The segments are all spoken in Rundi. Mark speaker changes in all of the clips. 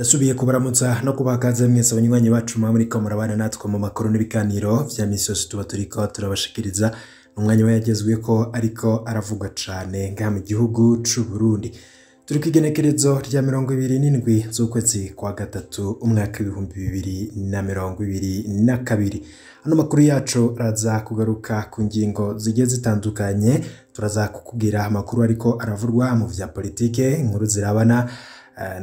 Speaker 1: Ndasubiye kubaramutsa no kubakaza mwese abanywanyi bacu muri ko murabana natwe mu makuru n'ibiganiro vya misi yose tuba turiko turabashikiriza umwanya we yagezwe ko ariko aravugwa cane ngaha mu gihugu c'u Burundi. Turi kwigenekerezo rya 27 z'ukwezi kwa gatatu umwaka w'2022. Ano makuru yacu raza kugaruka ku ngingo zigiye zitandukanye, turaza kukubwira amakuru ariko aravurwa mu vya politike, inkuru zirabana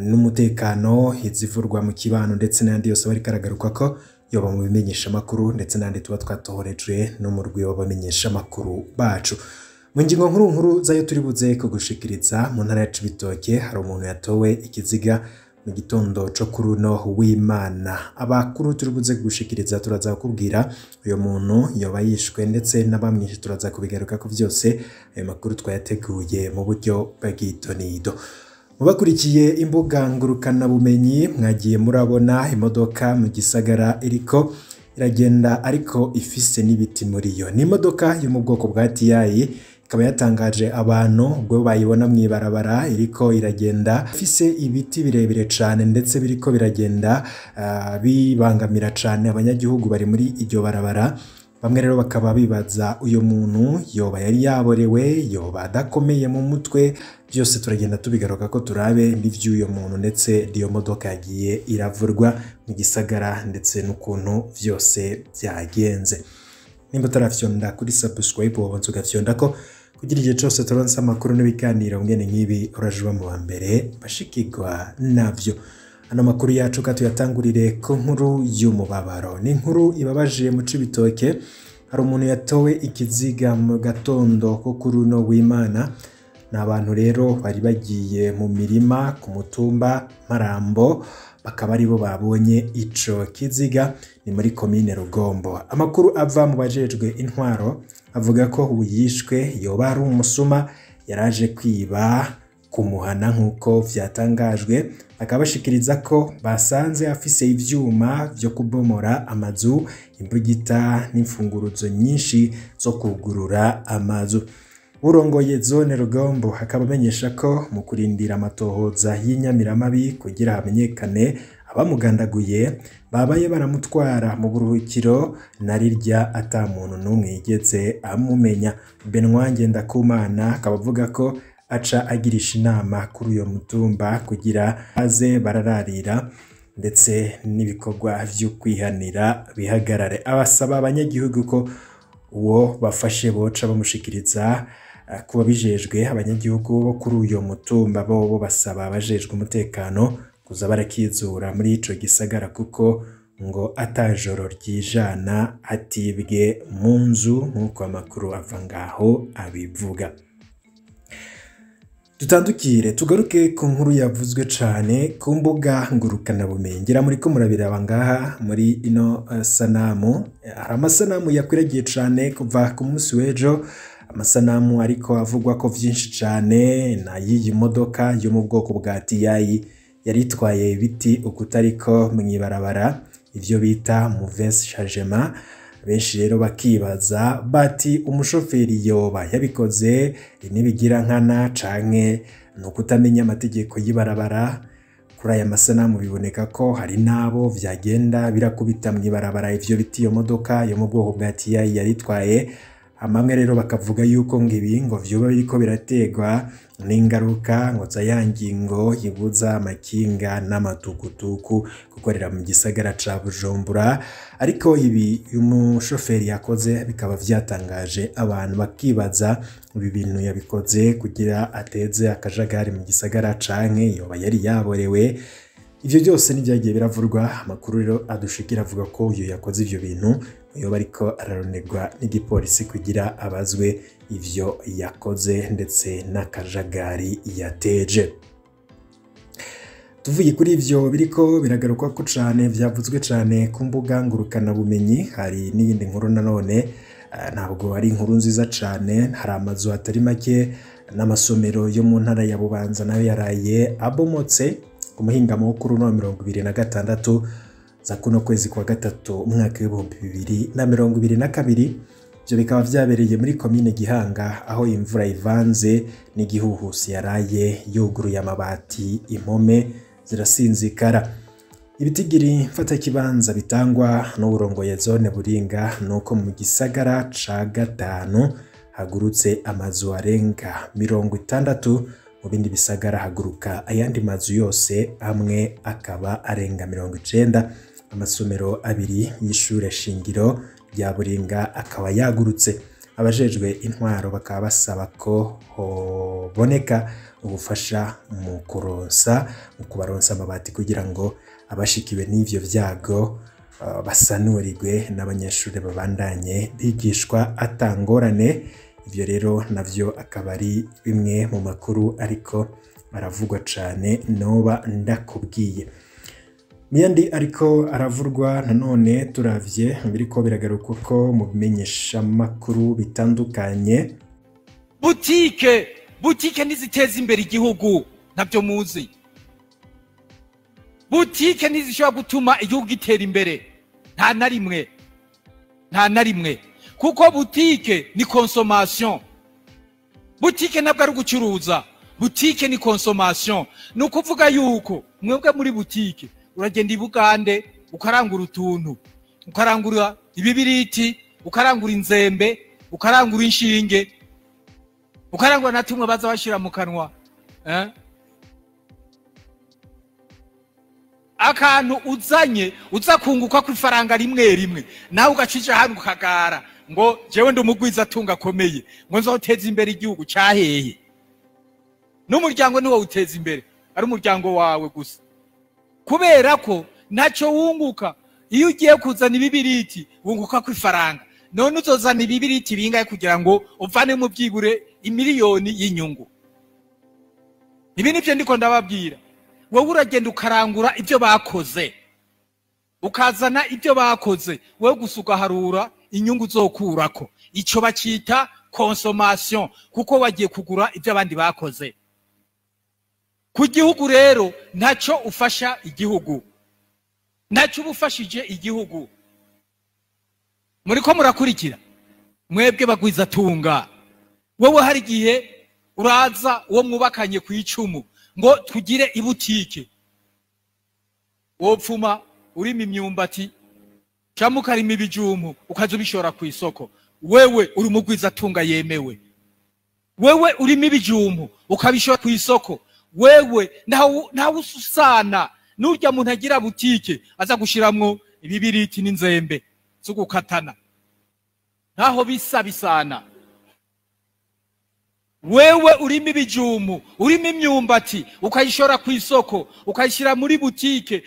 Speaker 1: n'umutekano, izivurwa mu kibano ndetse n'andi yose bari karagaruka ko yoba mu bimenyesha makuru ndetse n'andi tuba twatohorejwe no mu rwiyo bamenyesha makuru bacu. Mu ngingo nkuru zayo turi buze kugushikiriza mu ntara ya Cibitoke hari umuntu yatowe ikiziga mu gitondo co kuri uno w'Imana. Abakuru turi buze kugushikiriza turaza kukubwira uyo muntu yoba yishwe ndetse n'abamwishe, turaza kubigaruka ko vyose ayo makuru twayateguye mu buryo bw'igitonido. Mubakurikiye imbuga ngurukana bumenyi mwagiye murabona imodoka mu gisagara iriko iragenda ariko ifise n'ibiti muri yo. Ni imodoka yo mu bwoko bwa TI, ikaba yatangaje abantu ubwo bayibona mwibarabara iriko iragenda ifise ibiti birebire cane ndetse biriko biragenda bibangamira cane abanyagihugu bari muri iryo barabara. Bamwe rero bakaba bibaza uyo muntu yoba yari yaborewe, yoba adakomeye mu mutwe. Byose turagenda tubigaruka ko turabe n'ivy'uyo muntu ndetse iyo modoka yagiye iravurwa mu gisagara ndetse n'ukuntu vyose byagenze. Nimba tarafyonda kuri subscribe wabonze ugafyonda ko kugira igihe cyose turonse amakuru n'ibiganiro ngene nk'ibi urajuba mu wa mbere bashikirwa navyo. Ano makuru yacu katuyatangurire ku nkuru y'umubabaro. Ni inkuru ibabaje mu Cibitoke, hari umuntu yatowe ikiziga mu gatondo ko kuri uno w'Imana. N'abantu rero bari bagiye mu mirima ku mutumba Marambo, bakaba aribo babonye ico kiziga, ni muri komine Rugombo. Amakuru ava mu bajejwe intwaro avuga ko uyishwe yoba ari umusuma yaraje kwiba kumuhana nk'uko vyatangajwe. Akabashikiriza ko basanze afise ivyuma vyo kubomora amazu, imbugita n'imfunguruzo nyinshi zo kugurura amazu. Urongoye zone Rugombo akaba amenyesha ko mu kurindira amatohoza y'inyamiramabi kugira hamenyekane abamugandaguye, babaye baramutwara mu buruhukiro narirya ata muntu n'umwe yigeze amumenya. Benoît Ngendakumana akaba avuga ko aca agirisha inama kuri uyo mutumba kugira aze barararira ndetse n'ibikorwa vyo kwihanira bihagarare. Abasaba abanyagihugu ko uwo bafashe boca bamushikiriza kuba bijejwe. Abanyagihugu bo kuri uyo mutumba bo basaba abajejwe umutekano kuza barakizura muri ico gisagara kuko ngo atajoro ryijana atibwe mu nzu nk'uko amakuru ava ngaho abivuga. Tutandukire tugaruke ku nkuru yavuzwe cane ku mbuga ngurukana bumenyi. Ngira muri ko murabiraba ngaha muri ino sanamu, hari amasanamu yakwiragiye cane kuva ku munsi w'ejo, amasanamu ariko avugwa ko vyinshi cane na yiyi modoka yo mu bwoko bwa TI yari itwaye ibiti ukutariko mwibarabara, ivyo bita mauvaise chargement. Benshi rero bakibaza bati umushoferi yoba yabikoze nibigira nkana canke no kutamenya amategeko y'ibarabara. Kuri aya masanamu biboneka ko hari nabo vyagenda birakubita mwibarabara ivyo biti iyo modoka yo mu bwoko bwa TI yari itwaye. Amamwe rero bakavuga yuko ngibi ngo vyoba biriko birategwa n'ingaruka ngo zayangingo yibuza amakinga n'amatukutuku gukorera mu gisagara ca Bujumbura. Ariko ibi umushoferi yakoze bikaba vyatangaje abantu bakibaza ibi bintu yabikoze kugira ateze akajagari mu gisagara canke yoba yari yaborewe. Ivyo byose nivyagiye biravurwa. Amakuru rero adushikira avuga ko uyu yakoze ivyo bintu yoba ariko araronerwa n'igipolisi kugira abazwe ivyo yakoze ndetse n'akajagari yateje. Tuvuye kuri ivyo biriko biragaruka ko cane vyavuzwe cane ku mbuga ngurukana bumenyi, hari n'iyindi nkuru nanone ntabwo ari inkuru nziza cane. Hari amazu atari make n'amasomero yo mu ntara ya Bubanza nayo yaraye abomotse ku muhingamo kuri no 26 za kuno kwezi kwa gatatu umwaka w'2022. Byo bikaba vyabereye muri komine Gihanga aho imvura ivanze n'igihuhusi yaraye yuguruye amabati, impome zirasinzikara. Ibitigiri mfatakibanza bitangwa n'uburongoye zone Buringa nuko mu gisagara ca gatanu hagurutse amazu arenga 60, mu bindi bisagara haguruka ayandi mazu yose amwe akaba arenga 90. Amasomero abiri y'ishure shingiro rya Buringa akaba yagurutse. Abajejwe intwaro bakaba basaba ko hoboneka ubufasha mu kubaronsa amabati kugira ngo abashikiwe n'ivyo vyago basanurirwe n'abanyeshuri babandanye bigishwa atangorane. Ivyo rero navyo akaba ari bimwe mu makuru ariko aravugwa cane noba ndakubwiye. Miyandi ariko aravurwa nanone turavye biriko biragaruka ko mu bimenyesha makuru bitandukanye.
Speaker 2: Butike niziteza imbere igihugu nabyo muzi. Butike nizishobora gutuma igihugu gitera imbere nta na rimwe kuko butike ni consommation. Butike nabwo ari gucuruza, butike ni consommation. Nukuvuga yuko mwebwe muri butike uragenda ibugande ukarangura utuntu, ukarangura ibibiriti, ukarangura inzembe, ukarangura inshinge, ukarangura na tumwe baza bashira mu kanwa akantu uzanye uza kunguka ku ifaranga rimwe nawe ugacija hano ukagara ngo jewe ndumugwiza atunga akomeye ngo nzoteza imbere igihugu cyahehe. N'umuryango niwo uteza imbere, ari umuryango wawe gusa, kubera ko ntacyo wunguka. Iyo ugiye kuzana ibibiriti wunguka ku ifaranga, none uzozana ibibiriti bingahe kugira ngo uvane mu byigure imiliyoni y'inyungu? Ibi nivyo ndiko ndababwira. Wowe uragenda ukarangura ibyo bakoze, ukazana ibyo bakoze, wowe gusuka harura inyungu zokurako. Ico bacita consommation kuko wagiye kugura ibyo abandi bakoze. Ku gihugu rero ntacyo ufasha igihugu, ntacyo ubufashije igihugu. Muriko murakurikira mwebwe bagwiza tunga. Wowe hari gihe uraza uwo mwubakanye ku icumu ngo tugire ibutike, wopfuma urimo imyumbati cyangwa ukarima ibijumu ukaza ubishora ku isoko. Wewe uri mugwiza tunga yemewe, wewe urimo ibijumu ukabishora ku isoko. Wewe ntawe ususana n'urya muntu agira butike aza gushiramwo ibibiriti n'inzembe zo gukatana, ntaho bisana. Wewe urimo ibijumu, urimo imyumbati ukayishora ku isoko, ukayishira muri butike,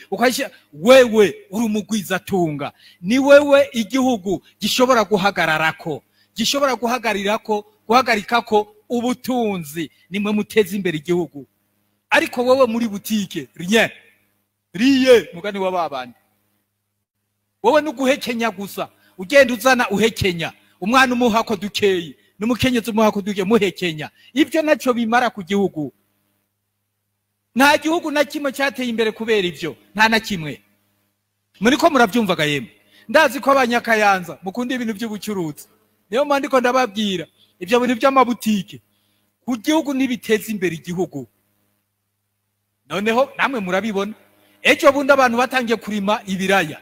Speaker 2: wewe uri umugwiza tunga. Ni wewe igihugu gishobora guhagararako, gishobora guhagarikako ubutunzi. Nimwe muteza imbere igihugu. Ariko wewe muri butike riye mugani wa babandi, wowe nuguhekenya gusa, ugenda uzana uhekenya, umwana umuhako dukeyi n'umukenyezi umuhako duke muhekenya. Ibyo naco bimara ku gihugu. Nta gihugu na kimwe cyateye imbere kubera ibyo, nta na kimwe. Muriko murabyumvaga yemwe? Ndazi ko abanyakayanza mukunda ibintu by'ubucuruzi, niyo mpamvu ndiko ndababwira ibyo bintu by'amabutike ku gihugu nibiteza imbere igihugu. Noneho namwe murabibona, ejo bundi abantu batangiye kurima ibiraya.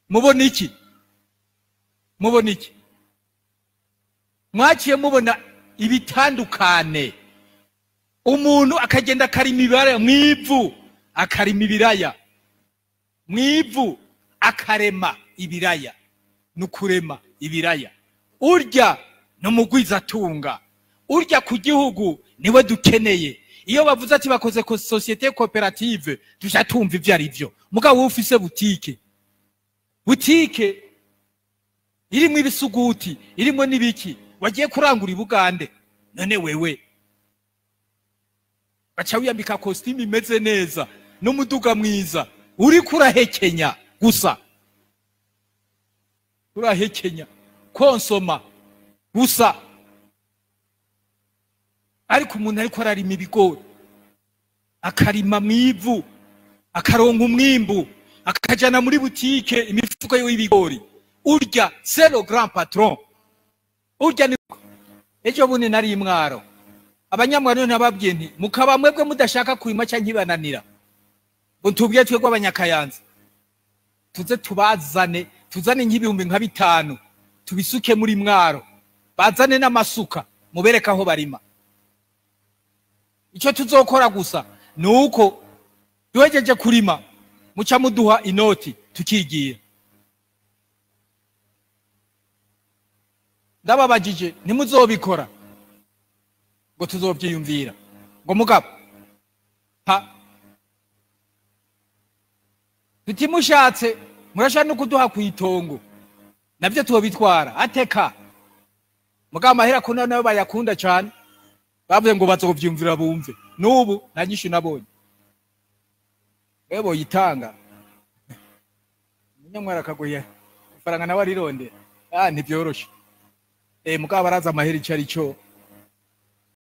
Speaker 2: Mubona iki? Mwaciye mubona ibitandukane. Umuntu akagenda akarima ibiraya mwivu, akarima ibiraya mwivu, akarema ibiraya, nukurema ibiraya. Urya no mugwiza tunga, urya ku gihugu niwe dukeneye. Iyo bavuze ati bakoze ko societe cooperative tujatumva ivyo ari byo. Mugabo ufise butike irimo ibisuguti, irimo nibiki, wagiye kurangura ibugande, none wewe bacha wiyambika costume imeze neza n'umuduga mwiza, uri kurahekenya gusa, urahekenya konsoma gusa. Ariko umuntu ariko ararima ibigori, akarima mwivu, akaronka umwimbu, akajana muri butike imifuko y'ibigori, urya c'est le grand patron. Urya ni ejo bundi nari Mwaro, abanyamwaro nababwiye nti mukaba mwebwe mudashaka kurima cyangwa ibananira ngo tubwiye twebwe abanyakayanza tuze tubazane tuzane nk'ibihumbi nka 5 tubisuke muri Mwaro bazane n'amasuka mubereka aho barima. Icyo tuzokora gusa nuko duhejeje kurima muca muduha inoti tukigira. Ndababajije ntimuzobikora ngo tuzobyiyumvira ngo mugabo tutimushatse murashaka no kuduha kwitongo nabyo tubitwara ateka mugabo amahera ko nayo bayakunda cyane bavuze ngo bazovyumvira bumve nubu nta nyishu nabonye ebo yitanga munyamwara kagoye faranga nawe arirondera ntibyoroshe mugabo baraza amahera icyo ari cyo